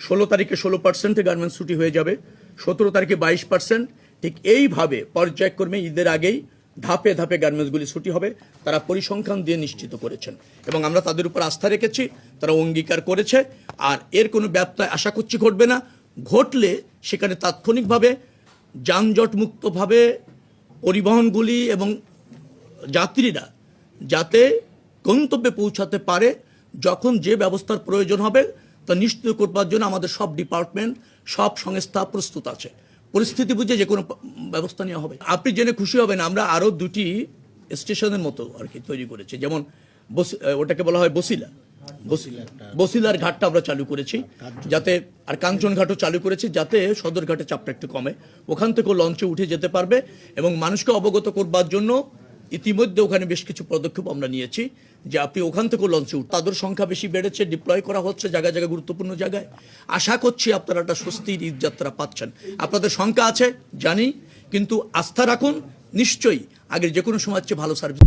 16 তারিখে 16% গার্মেন্টস ছুটি হয়ে যাবে, 17 তারিখে 22%। ঠিক এইভাবে পর্যায়ক্রমে ঈদের আগেই ধাপে ধাপে গার্মেন্টসগুলি ছুটি হবে, তারা পরিসংখ্যান দিয়ে নিশ্চিত করেছেন এবং আমরা তাদের উপর আস্থা রেখেছি, তারা অঙ্গীকার করেছে। আর এর কোনো ব্যত্যয় আশা করছি ঘটবে না। ঘটলে সেখানে তাৎক্ষণিকভাবে যানজটমুক্তভাবে পরিবহনগুলি এবং যাত্রীরা যাতে গন্তব্যে পৌঁছাতে পারে, যখন যে ব্যবস্থার প্রয়োজন হবে তা নিশ্চিত করবার জন্য আমাদের সব ডিপার্টমেন্ট, সব সংস্থা প্রস্তুত আছে। পরিস্থিতি বুঝে যে কোনো ব্যবস্থা নেওয়া হবে। আপনি জেনে খুশি হবেন, আমরা আরও 2টি স্টেশনের মতো আর কি তৈরি করেছি। যেমন ওটাকে বলা হয় বসিলার ঘাটটা আমরা চালু করেছি যাতে, আর কাঞ্চন ঘাটও চালু করেছি যাতে সদরঘাটে চাপটা একটু কমে, ওখান থেকেও লঞ্চে উঠে যেতে পারবে। এবং মানুষকে অবগত করবার জন্য ইতিমধ্যে ওখানে বেশ কিছু পদক্ষেপ আমরা নিয়েছি যে আপনি ওখান থেকেও লঞ্চে উঠ। তাদের সংখ্যা বেশি বেড়েছে, ডিপ্লয় করা হচ্ছে জায়গায় জায়গায়, গুরুত্বপূর্ণ জায়গায়। আশা করছি আপনারা একটা স্বস্তির ঈদযাত্রা পাচ্ছেন। আপনাদের সংখ্যা আছে জানি, কিন্তু আস্থা রাখুন, নিশ্চয়ই আগের যে কোনো সময় হচ্ছে ভালো সার্ভিস।